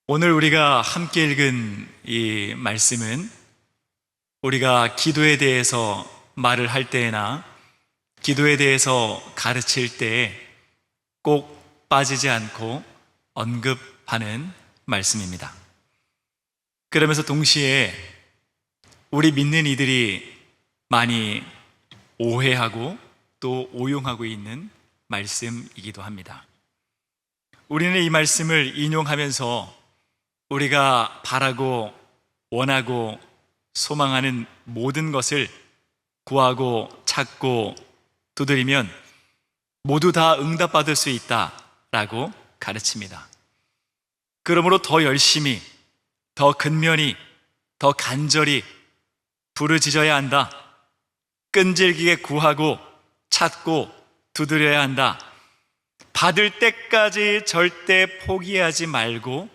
오늘 우리가 함께 읽은 이 말씀은 우리가 기도에 대해서 말을 할 때나 기도에 대해서 가르칠 때 꼭 빠지지 않고 언급하는 말씀입니다. 그러면서 동시에 우리 믿는 이들이 많이 오해하고 또 오용하고 있는 말씀이기도 합니다. 우리는 이 말씀을 인용하면서 우리가 바라고 원하고 소망하는 모든 것을 구하고 찾고 두드리면 모두 다 응답받을 수 있다라고 가르칩니다. 그러므로 더 열심히, 더 근면히, 더 간절히 부르짖어야 한다. 끈질기게 구하고 찾고 두드려야 한다. 받을 때까지 절대 포기하지 말고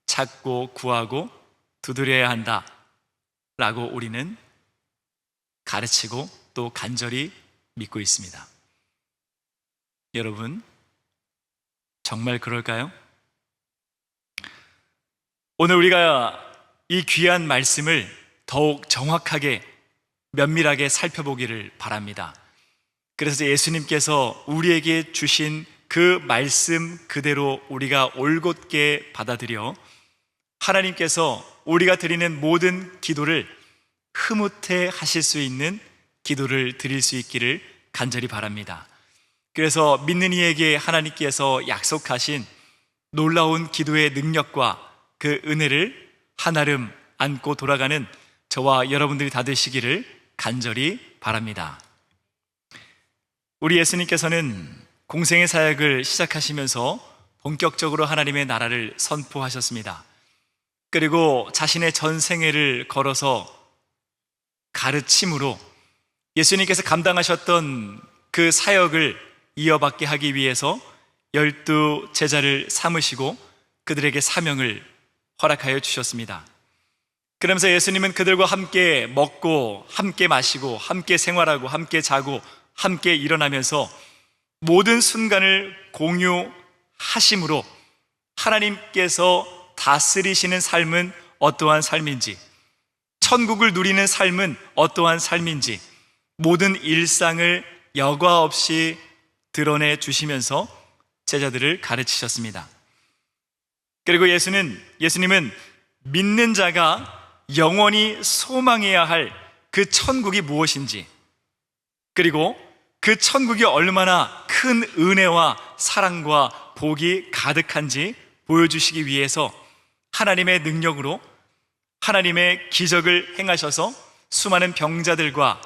찾고 구하고 두드려야 한다 라고 우리는 가르치고 또 간절히 믿고 있습니다. 여러분, 정말 그럴까요? 오늘 우리가 이 귀한 말씀을 더욱 정확하게 면밀하게 살펴보기를 바랍니다. 그래서 예수님께서 우리에게 주신 그 말씀 그대로 우리가 올곧게 받아들여 하나님께서 우리가 드리는 모든 기도를 흐뭇해 하실 수 있는 기도를 드릴 수 있기를 간절히 바랍니다. 그래서 믿는 이에게 하나님께서 약속하신 놀라운 기도의 능력과 그 은혜를 한아름 안고 돌아가는 저와 여러분들이 다 되시기를 간절히 바랍니다. 우리 예수님께서는 공생의 사역을 시작하시면서 본격적으로 하나님의 나라를 선포하셨습니다. 그리고 자신의 전 생애를 걸어서 가르침으로 예수님께서 감당하셨던 그 사역을 이어받게 하기 위해서 12 제자를 삼으시고 그들에게 사명을 허락하여 주셨습니다. 그러면서 예수님은 그들과 함께 먹고 함께 마시고 함께 생활하고 함께 자고 함께 일어나면서 모든 순간을 공유하심으로 하나님께서 다스리시는 삶은 어떠한 삶인지, 천국을 누리는 삶은 어떠한 삶인지 모든 일상을 여과 없이 드러내 주시면서 제자들을 가르치셨습니다. 그리고 예수님은 믿는 자가 영원히 소망해야 할 그 천국이 무엇인지, 그리고 그 천국이 얼마나 큰 은혜와 사랑과 복이 가득한지 보여주시기 위해서 하나님의 능력으로 하나님의 기적을 행하셔서 수많은 병자들과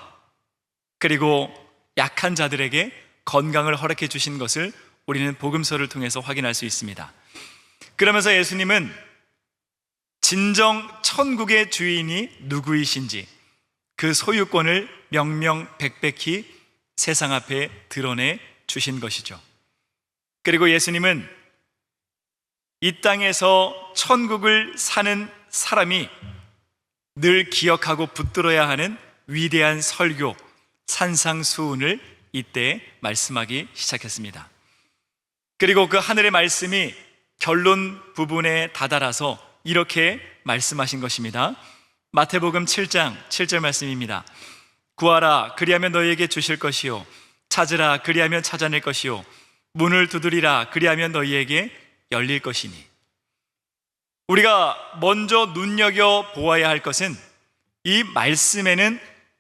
그리고 약한 자들에게 건강을 허락해 주신 것을 우리는 복음서를 통해서 확인할 수 있습니다. 그러면서 예수님은 진정 천국의 주인이 누구이신지 그 소유권을 명명백백히 세상 앞에 드러내 주신 것이죠. 그리고 예수님은 이 땅에서 천국을 사는 사람이 늘 기억하고 붙들어야 하는 위대한 설교 산상수훈을 이때 말씀하기 시작했습니다. 그리고 그 하늘의 말씀이 결론 부분에 다다라서 이렇게 말씀하신 것입니다. 마태복음 7장 7절 말씀입니다. 구하라 그리하면 너희에게 주실 것이요 찾으라 그리하면 찾아낼 것이요 문을 두드리라 그리하면 너희에게 열릴 것이니. 우리가 먼저 눈여겨 보아야 할 것은 이 말씀에는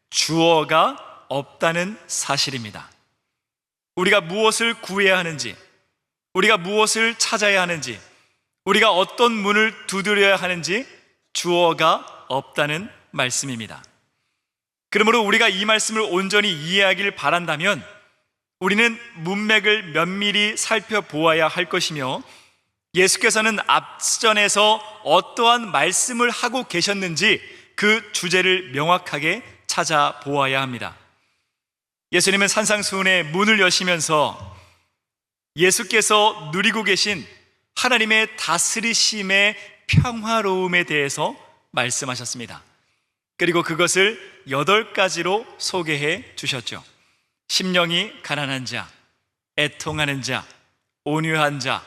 주어가 없다는 사실입니다. 우리가 무엇을 구해야 하는지, 우리가 무엇을 찾아야 하는지, 우리가 어떤 문을 두드려야 하는지 주어가 없다는 말씀입니다. 그러므로 우리가 이 말씀을 온전히 이해하길 바란다면 우리는 문맥을 면밀히 살펴보아야 할 것이며 예수께서는 앞전에서 어떠한 말씀을 하고 계셨는지 그 주제를 명확하게 찾아보아야 합니다. 예수님은 산상수훈의 문을 여시면서 예수께서 누리고 계신 하나님의 다스리심의 평화로움에 대해서 말씀하셨습니다. 그리고 그것을 8가지로 소개해 주셨죠. 심령이 가난한 자, 애통하는 자, 온유한 자,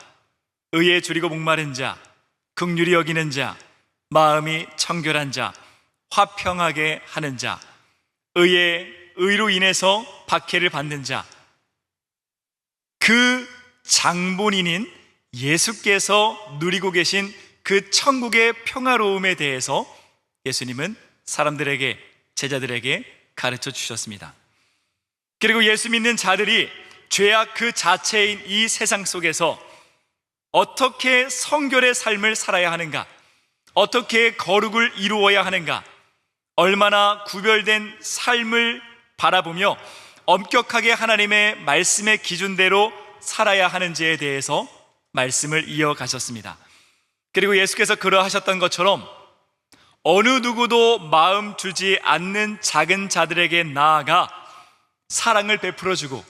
의에 줄이고 목마른 자, 긍휼히 여기는 자, 마음이 청결한 자, 화평하게 하는 자, 의로 인해서 박해를 받는 자, 그 장본인인 예수께서 누리고 계신 그 천국의 평화로움에 대해서 예수님은 사람들에게, 제자들에게 가르쳐 주셨습니다. 그리고 예수 믿는 자들이 죄악 그 자체인 이 세상 속에서 어떻게 성결의 삶을 살아야 하는가, 어떻게 거룩을 이루어야 하는가, 얼마나 구별된 삶을 바라보며 엄격하게 하나님의 말씀의 기준대로 살아야 하는지에 대해서 말씀을 이어가셨습니다. 그리고 예수께서 그러하셨던 것처럼 어느 누구도 마음 주지 않는 작은 자들에게 나아가 사랑을 베풀어주고,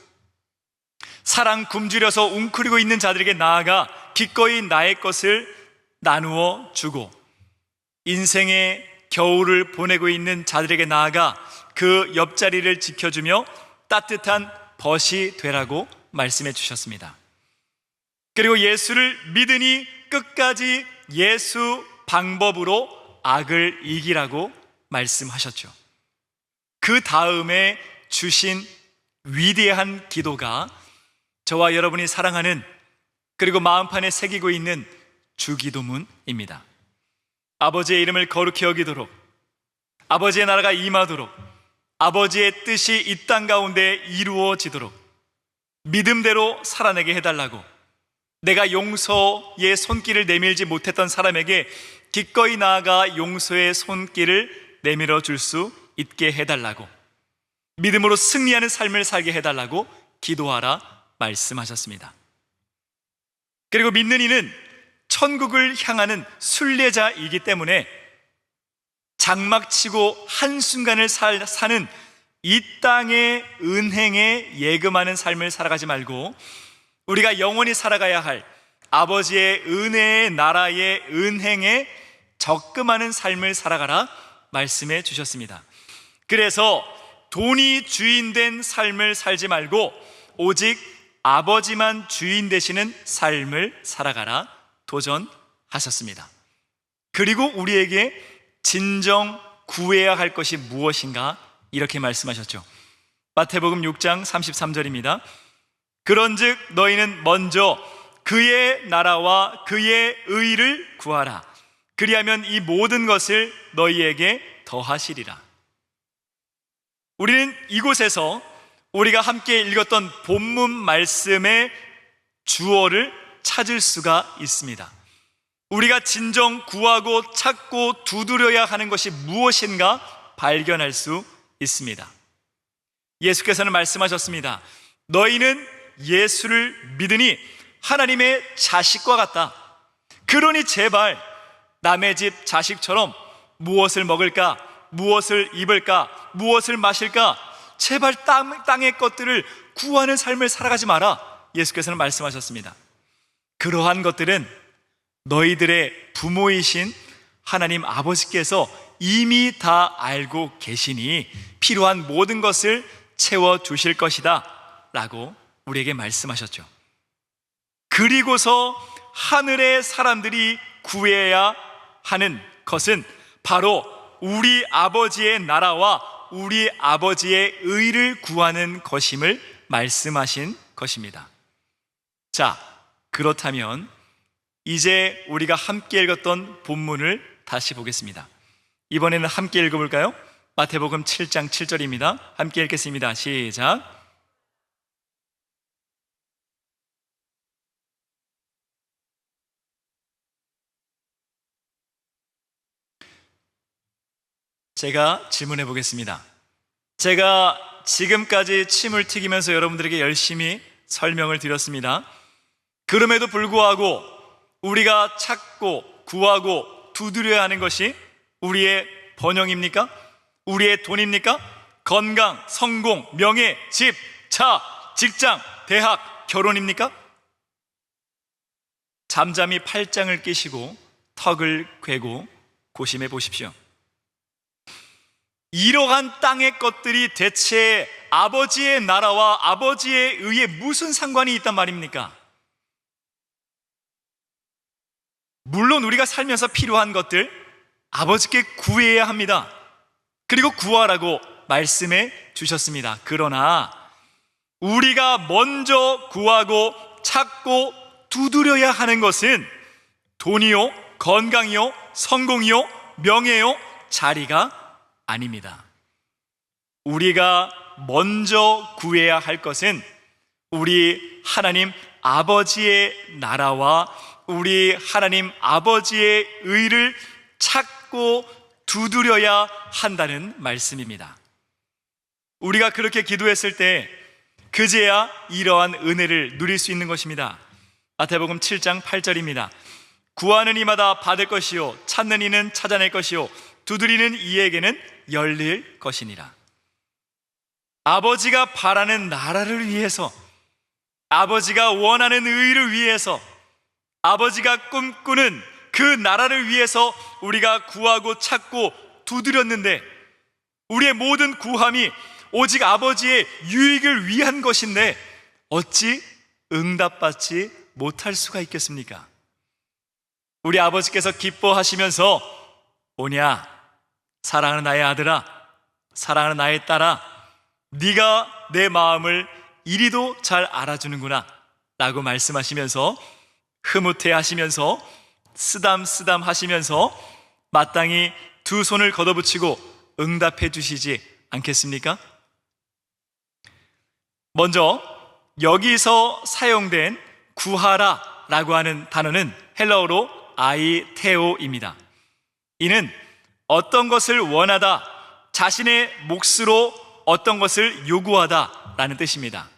사랑 굶주려서 웅크리고 있는 자들에게 나아가 기꺼이 나의 것을 나누어 주고, 인생의 겨울을 보내고 있는 자들에게 나아가 그 옆자리를 지켜주며 따뜻한 벗이 되라고 말씀해 주셨습니다. 그리고 예수를 믿으니 끝까지 예수 방법으로 악을 이기라고 말씀하셨죠. 그 다음에 주신 위대한 기도가 저와 여러분이 사랑하는, 그리고 마음판에 새기고 있는 주기도문입니다. 아버지의 이름을 거룩히 여기도록, 아버지의 나라가 임하도록, 아버지의 뜻이 이 땅 가운데 이루어지도록 믿음대로 살아내게 해달라고, 내가 용서의 손길을 내밀지 못했던 사람에게 기꺼이 나아가 용서의 손길을 내밀어 줄 수 있게 해달라고, 믿음으로 승리하는 삶을 살게 해달라고 기도하라 말씀하셨습니다. 그리고 믿는 이는 천국을 향하는 순례자이기 때문에 장막치고 한순간을 사는 이 땅의 은행에 예금하는 삶을 살아가지 말고 우리가 영원히 살아가야 할 아버지의 은혜의 나라의 은행에 적금하는 삶을 살아가라 말씀해 주셨습니다. 그래서 돈이 주인된 삶을 살지 말고 오직 아버지만 주인 되시는 삶을 살아가라 도전하셨습니다. 그리고 우리에게 진정 구해야 할 것이 무엇인가 이렇게 말씀하셨죠. 마태복음 6장 33절입니다. 그런즉 너희는 먼저 그의 나라와 그의 의를 구하라. 그리하면 이 모든 것을 너희에게 더하시리라. 우리는 이곳에서 우리가 함께 읽었던 본문 말씀의 주어를 찾을 수가 있습니다. 우리가 진정 구하고 찾고 두드려야 하는 것이 무엇인가 발견할 수 있습니다. 예수께서는 말씀하셨습니다. 너희는 예수를 믿으니 하나님의 자식과 같다. 그러니 제발 남의 집 자식처럼 무엇을 먹을까, 무엇을 입을까, 무엇을 마실까, 제발 땅의 것들을 구하는 삶을 살아가지 마라. 예수께서는 말씀하셨습니다. 그러한 것들은 너희들의 부모이신 하나님 아버지께서 이미 다 알고 계시니 필요한 모든 것을 채워주실 것이다 라고 우리에게 말씀하셨죠. 그리고서 하늘의 사람들이 구해야 하는 것은 바로 우리 아버지의 나라와 우리 아버지의 의를 구하는 것임을 말씀하신 것입니다. 자, 그렇다면 이제 우리가 함께 읽었던 본문을 다시 보겠습니다. 이번에는 함께 읽어볼까요? 마태복음 7장 7절입니다. 함께 읽겠습니다. 시작. 제가 질문해 보겠습니다. 제가 지금까지 침을 튀기면서 여러분들에게 열심히 설명을 드렸습니다. 그럼에도 불구하고 우리가 찾고 구하고 두드려야 하는 것이 우리의 번영입니까? 우리의 돈입니까? 건강, 성공, 명예, 집, 차, 직장, 대학, 결혼입니까? 잠잠히 팔짱을 끼시고 턱을 괴고 고심해 보십시오. 이러한 땅의 것들이 대체 아버지의 나라와 아버지의 의에 무슨 상관이 있단 말입니까? 물론 우리가 살면서 필요한 것들 아버지께 구해야 합니다. 그리고 구하라고 말씀해 주셨습니다. 그러나 우리가 먼저 구하고 찾고 두드려야 하는 것은 돈이요, 건강이요, 성공이요, 명예요, 자리가 아닙니다. 우리가 먼저 구해야 할 것은 우리 하나님 아버지의 나라와 우리 하나님 아버지의 의를 찾고 두드려야 한다는 말씀입니다. 우리가 그렇게 기도했을 때 그제야 이러한 은혜를 누릴 수 있는 것입니다. 마태복음 7장 8절입니다. 구하는 이마다 받을 것이요, 찾는 이는 찾아낼 것이요, 두드리는 이에게는 열릴 것이니라. 아버지가 바라는 나라를 위해서, 아버지가 원하는 의를 위해서, 아버지가 꿈꾸는 그 나라를 위해서 우리가 구하고 찾고 두드렸는데, 우리의 모든 구함이 오직 아버지의 유익을 위한 것인데 어찌 응답받지 못할 수가 있겠습니까? 우리 아버지께서 기뻐하시면서 오냐, 사랑하는 나의 아들아, 사랑하는 나의 딸아, 네가 내 마음을 이리도 잘 알아주는구나 라고 말씀하시면서 흐뭇해 하시면서 쓰담쓰담 하시면서 마땅히 두 손을 걷어붙이고 응답해 주시지 않겠습니까? 먼저 여기서 사용된 구하라 라고 하는 단어는 헬라어로 아이테오입니다. 이는 어떤 것을 원하다, 자신의 몫으로 어떤 것을 요구하다 라는 뜻입니다.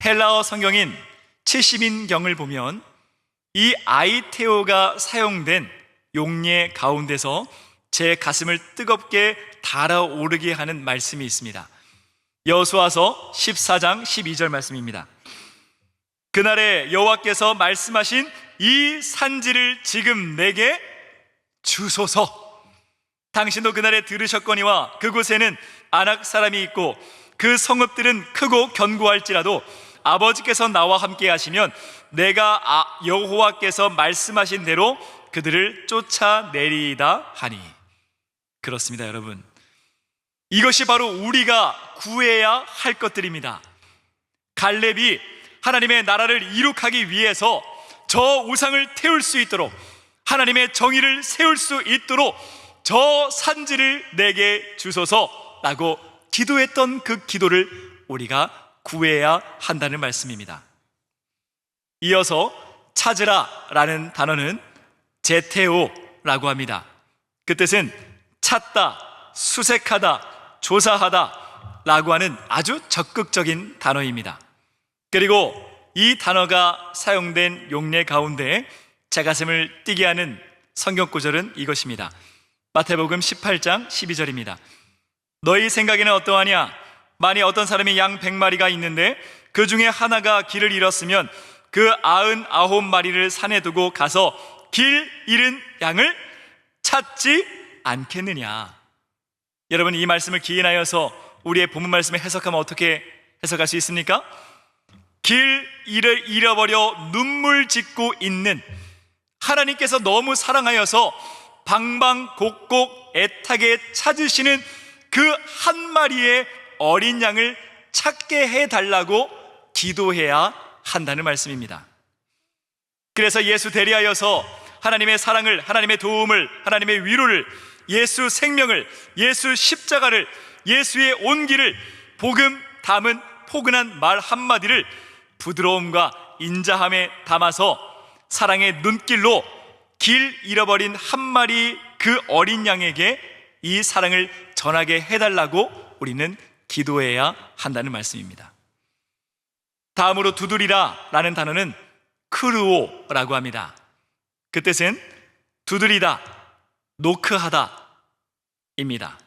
헬라어 성경인 70인경을 보면 이 아이테오가 사용된 용례 가운데서 제 가슴을 뜨겁게 달아오르게 하는 말씀이 있습니다. 여호수아서 14장 12절 말씀입니다. 그날에 여호와께서 말씀하신 이 산지를 지금 내게 주소서. 당신도 그날에 들으셨거니와 그곳에는 아낙 사람이 있고 그 성읍들은 크고 견고할지라도 아버지께서 나와 함께 하시면 내가 여호와께서 말씀하신 대로 그들을 쫓아내리이다 하니. 그렇습니다, 여러분. 이것이 바로 우리가 구해야 할 것들입니다. 갈렙이 하나님의 나라를 이룩하기 위해서 저 우상을 태울 수 있도록, 하나님의 정의를 세울 수 있도록 저 산지를 내게 주소서라고 기도했던 그 기도를 우리가 구해야 한다는 말씀입니다. 이어서 찾으라 라는 단어는 제테오라고 합니다. 그 뜻은 찾다, 수색하다, 조사하다 라고 하는 아주 적극적인 단어입니다. 그리고 이 단어가 사용된 용례 가운데 제 가슴을 뛰게 하는 성경 구절은 이것입니다. 마태복음 18장 12절입니다. 너희 생각에는 어떠하냐? 만일 어떤 사람이 양 100마리가 있는데 그 중에 하나가 길을 잃었으면 그 99마리를 산에 두고 가서 길 잃은 양을 찾지 않겠느냐? 여러분, 이 말씀을 기인하여서 우리의 본문 말씀을 해석하면 어떻게 해석할 수 있습니까? 길을 잃어버려 눈물 짓고 있는, 하나님께서 너무 사랑하여서 방방곡곡 애타게 찾으시는 그 한 마리의 어린 양을 찾게 해달라고 기도해야 한다는 말씀입니다. 그래서 예수 대리하여서 하나님의 사랑을, 하나님의 도움을, 하나님의 위로를, 예수 생명을, 예수 십자가를, 예수의 온기를, 복음 담은 포근한 말 한마디를 부드러움과 인자함에 담아서 사랑의 눈길로 길 잃어버린 한 마리 그 어린 양에게 이 사랑을 전하게 해달라고 우리는 기도해야 한다는 말씀입니다. 다음으로 두드리라 라는 단어는 크루오라고 합니다. 그 뜻은 두드리다, 노크하다 입니다.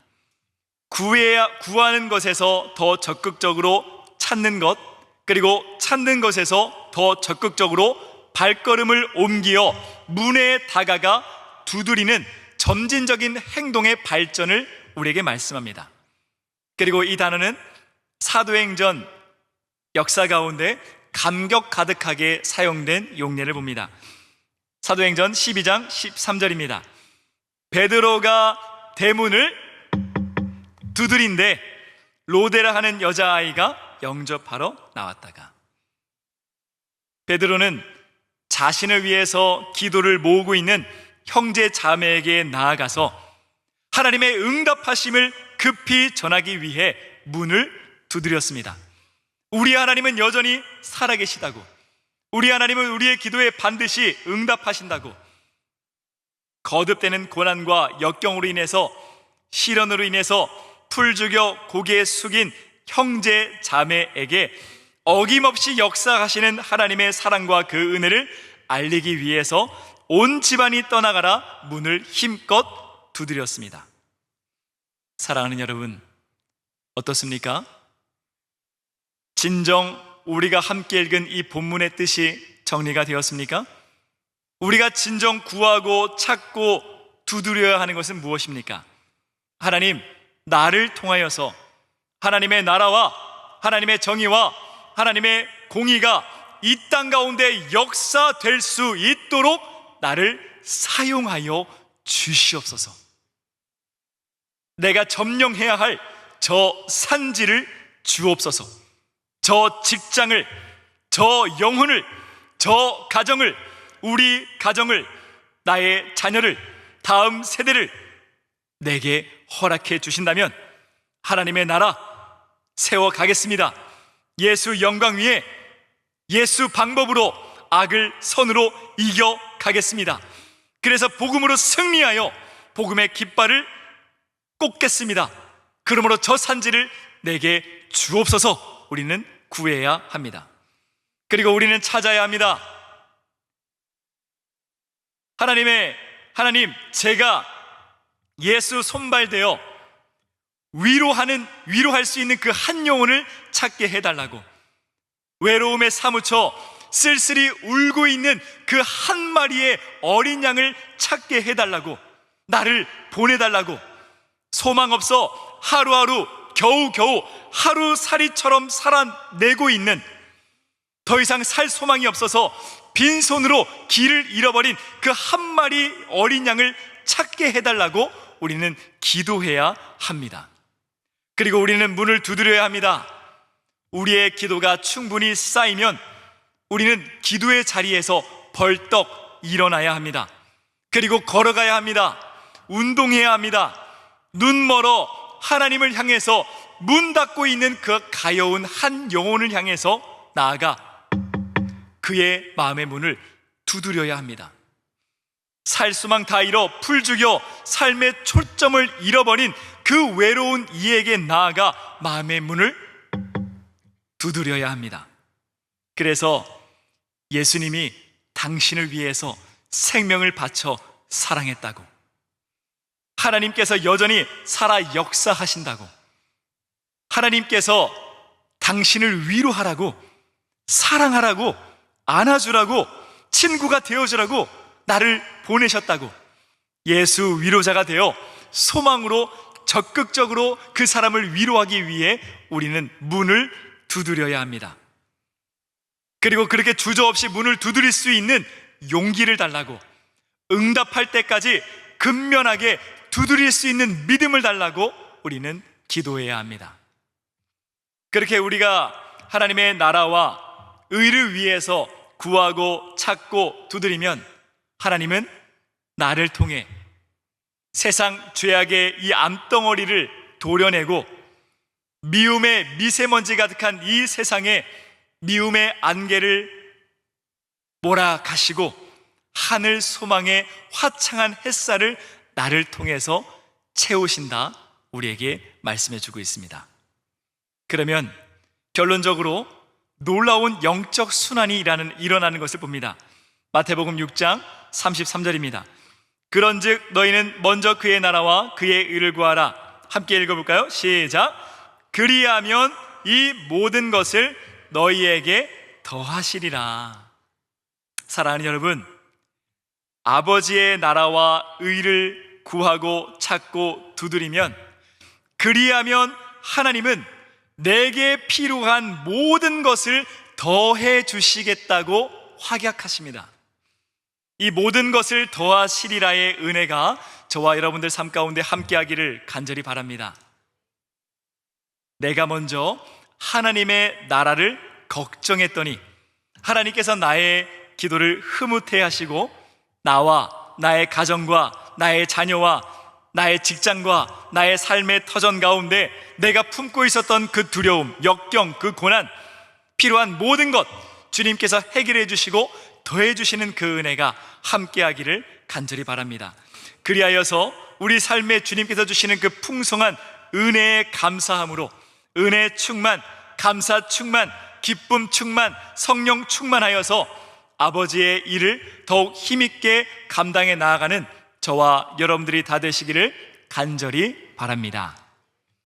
구하는 것에서 더 적극적으로 찾는 것, 그리고 찾는 것에서 더 적극적으로 발걸음을 옮겨 문에 다가가 두드리는 점진적인 행동의 발전을 우리에게 말씀합니다. 그리고 이 단어는 사도행전 역사 가운데 감격 가득하게 사용된 용례를 봅니다. 사도행전 12장 13절입니다. 베드로가 대문을 두드린데 로데라 하는 여자아이가 영접하러 나왔다가, 베드로는 자신을 위해서 기도를 모으고 있는 형제 자매에게 나아가서 하나님의 응답하심을 급히 전하기 위해 문을 두드렸습니다. 우리 하나님은 여전히 살아계시다고, 우리 하나님은 우리의 기도에 반드시 응답하신다고, 거듭되는 고난과 역경으로 인해서, 시련으로 인해서 풀죽여 고개 숙인 형제 자매에게 어김없이 역사하시는 하나님의 사랑과 그 은혜를 알리기 위해서 온 집안이 떠나가라 문을 힘껏 두드렸습니다. 사랑하는 여러분, 어떻습니까? 진정 우리가 함께 읽은 이 본문의 뜻이 정리가 되었습니까? 우리가 진정 구하고 찾고 두드려야 하는 것은 무엇입니까? 하나님, 나를 통하여서 하나님의 나라와 하나님의 정의와 하나님의 공의가 이 땅 가운데 역사될 수 있도록 나를 사용하여 주시옵소서. 내가 점령해야 할 저 산지를 주옵소서. 저 직장을, 저 영혼을, 저 가정을, 우리 가정을, 나의 자녀를, 다음 세대를 내게 허락해 주신다면 하나님의 나라 세워가겠습니다. 예수 영광 위에 예수 방법으로 악을 선으로 이겨가겠습니다. 그래서 복음으로 승리하여 복음의 깃발을 꽂겠습니다. 그러므로 저 산지를 내게 주옵소서. 우리는 구해야 합니다. 그리고 우리는 찾아야 합니다. 하나님, 제가 예수 손발되어 위로할 수 있는 그 한 영혼을 찾게 해달라고, 외로움에 사무쳐 쓸쓸히 울고 있는 그 한 마리의 어린 양을 찾게 해달라고, 나를 보내달라고, 소망 없어 하루하루 겨우겨우 하루살이처럼 살아내고 있는, 더 이상 살 소망이 없어서 빈손으로 길을 잃어버린 그 한 마리 어린 양을 찾게 해달라고 우리는 기도해야 합니다. 그리고 우리는 문을 두드려야 합니다. 우리의 기도가 충분히 쌓이면 우리는 기도의 자리에서 벌떡 일어나야 합니다. 그리고 걸어가야 합니다. 운동해야 합니다. 눈 멀어 하나님을 향해서 문 닫고 있는 그 가여운 한 영혼을 향해서 나아가 그의 마음의 문을 두드려야 합니다. 살 수망 다 잃어 풀죽여 삶의 초점을 잃어버린 그 외로운 이에게 나아가 마음의 문을 두드려야 합니다. 그래서 예수님이 당신을 위해서 생명을 바쳐 사랑했다고, 하나님께서 여전히 살아 역사하신다고, 하나님께서 당신을 위로하라고, 사랑하라고, 안아주라고, 친구가 되어주라고 나를 보내셨다고, 예수 위로자가 되어 소망으로 적극적으로 그 사람을 위로하기 위해 우리는 문을 두드려야 합니다. 그리고 그렇게 주저없이 문을 두드릴 수 있는 용기를 달라고, 응답할 때까지 근면하게 두드릴 수 있는 믿음을 달라고 우리는 기도해야 합니다. 그렇게 우리가 하나님의 나라와 의를 위해서 구하고 찾고 두드리면 하나님은 나를 통해 세상 죄악의 이 암덩어리를 도려내고 미움의 미세먼지 가득한 이 세상에 미움의 안개를 몰아가시고 하늘 소망의 화창한 햇살을 나를 통해서 채우신다, 우리에게 말씀해 주고 있습니다. 그러면 결론적으로 놀라운 영적 순환이 일어나는 것을 봅니다. 마태복음 6장 33절입니다. 그런즉 너희는 먼저 그의 나라와 그의 의를 구하라. 함께 읽어볼까요? 시작. 그리하면 이 모든 것을 너희에게 더하시리라. 사랑하는 여러분, 아버지의 나라와 의를 구하고 찾고 두드리면, 그리하면 하나님은 내게 필요한 모든 것을 더해 주시겠다고 확약하십니다. 이 모든 것을 더하시리라의 은혜가 저와 여러분들 삶 가운데 함께하기를 간절히 바랍니다. 내가 먼저 하나님의 나라를 걱정했더니 하나님께서 나의 기도를 흐뭇해 하시고 나와 나의 가정과 나의 자녀와 나의 직장과 나의 삶의 터전 가운데 내가 품고 있었던 그 두려움, 역경, 그 고난, 필요한 모든 것 주님께서 해결해 주시고 더해 주시는 그 은혜가 함께하기를 간절히 바랍니다. 그리하여서 우리 삶에 주님께서 주시는 그 풍성한 은혜의 감사함으로 은혜 충만, 감사 충만, 기쁨 충만, 성령 충만하여서 아버지의 일을 더욱 힘있게 감당해 나아가는 저와 여러분들이 다 되시기를 간절히 바랍니다.